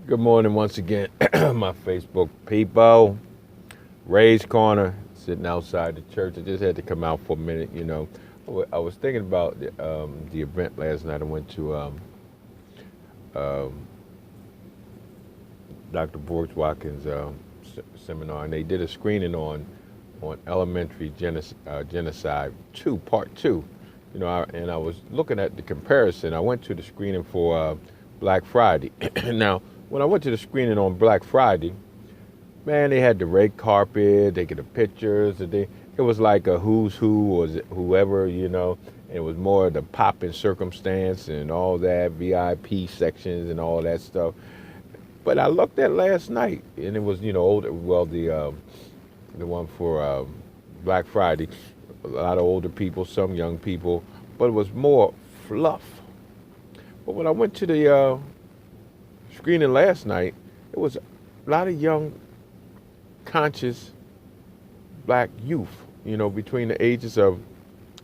Good morning once again, my Facebook people. Ray's Corner, sitting outside the church. I just had to come out for a minute, you know. I was thinking about the event last night. I went to um, Dr. Borge Watkins' seminar, and they did a screening on elementary genocide 2, part 2. You know, and I was looking at the comparison. I went to the screening for Black Friday. Now, when I went to the screening on Black Friday, man, they had the red carpet. They get the pictures. It was like a who's who or whoever, you know. And it was more of the pop and circumstance and all that VIP sections and all that stuff. But I looked at last night, and it was, you know, older. Well, the one for Black Friday, a lot of older people, some young people, but it was more fluff. But when I went to the screening last night, it was a lot of young, conscious black youth, you know, between the ages of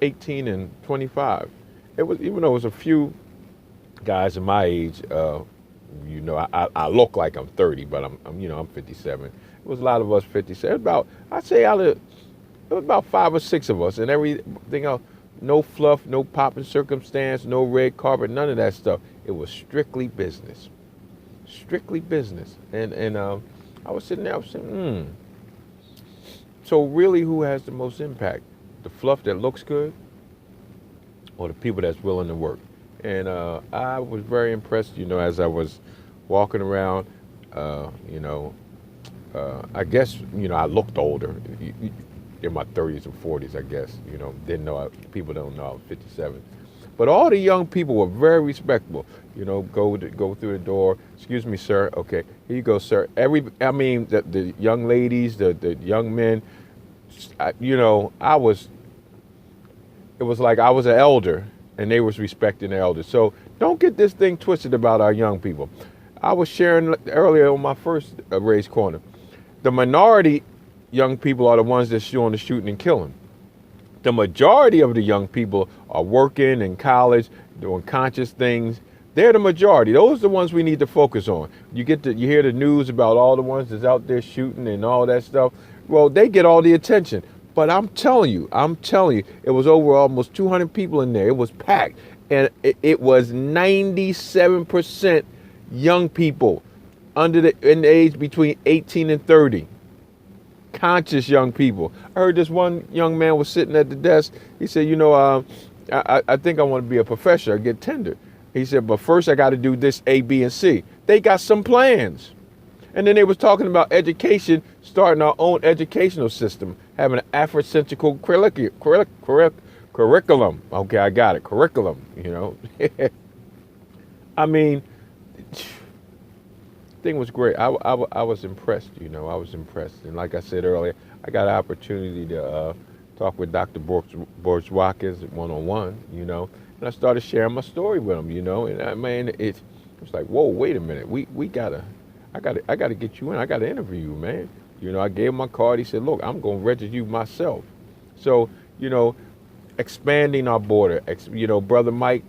18 and 25. It was, even though it was a few guys in my age, you know, I look like I'm 30, but I'm 57. It was a lot of us 57. I'd say it was about 5 or 6 of us, and everything else, no fluff, no popping circumstance, no red carpet, none of that stuff. It was strictly business. Strictly business. And I was sitting there, I was saying, So really, who has the most impact? The fluff that looks good, or the people that's willing to work? And I was very impressed, you know, as I was walking around, you know, I guess, you know, I looked older, in my 30s and 40s, I guess, you know, people don't know I was 57. But all the young people were very respectable. You know, go through the door. Excuse me, sir. Okay, here you go, sir. The young ladies, the young men. You know, it was like I was an elder, and they was respecting the elders. So don't get this thing twisted about our young people. I was sharing earlier on my first Ray's Corner. The minority young people are the ones that's doing the shooting and killing. The majority of the young people are working in college, doing conscious things. They're the majority. Those are the ones we need to focus on. You hear the news about all the ones that's out there shooting and all that stuff. Well, they get all the attention. But I'm telling you, it was over almost 200 people in there. It was packed. And it was 97% young people in the age between 18 and 30. Conscious young people. I heard this one young man was sitting at the desk. He said, you know, I think I want to be a professor, get tendered. He said, but first I got to do this A, B, and C. They got some plans. And then they was talking about education, starting our own educational system, having an Afrocentric curriculum. Okay, I got it, curriculum, you know. I mean, thing was great. I was impressed, you know. I was impressed. And like I said earlier, I got an opportunity to talk with Dr. Borge Watkins one-on-one, you know. And I started sharing my story with him, you know. And it was like, whoa, wait a minute. I gotta get you in. I gotta interview you, man. You know, I gave him my card. He said, look, I'm gonna register you myself. So, you know, expanding our border. You know, Brother Mike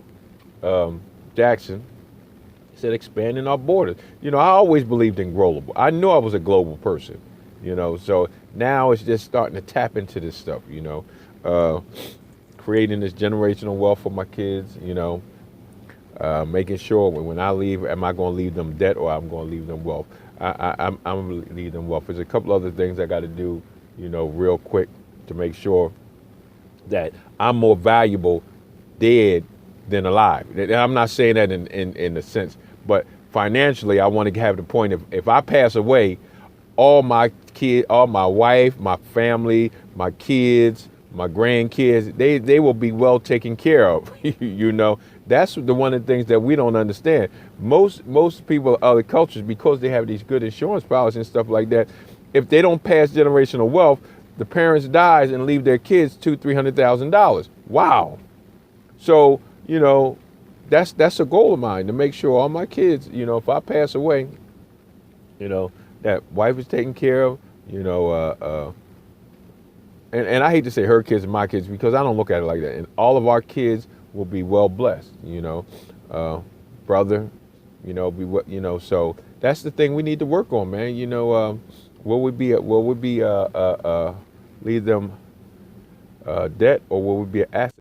Jackson said expanding our borders. You know, I always believed in global. I knew I was a global person, you know. So now it's just starting to tap into this stuff, you know, creating this generational wealth for my kids, you know, making sure when I leave, am I going to leave them debt or I'm going to leave them wealth? I'm going to leave them wealth. There's a couple other things I got to do, you know, real quick to make sure that I'm more valuable dead than alive. And I'm not saying that in a sense, but financially, I want to have the point of if I pass away, all my wife, my family, my kids, my grandkids, they will be well taken care of. You know, that's one of the things that we don't understand. Most people, other cultures, because they have these good insurance policies and stuff like that, if they don't pass generational wealth, the parents dies and leave their kids $200,000-$300,000. Wow. So, you know, that's a goal of mine, to make sure all my kids, you know, if I pass away, you know, that wife is taken care of, you know, and I hate to say her kids and my kids because I don't look at it like that. And all of our kids will be well blessed, you know, brother, You know, so that's the thing we need to work on, man. You know, what would be leave them debt, or what would be an asset?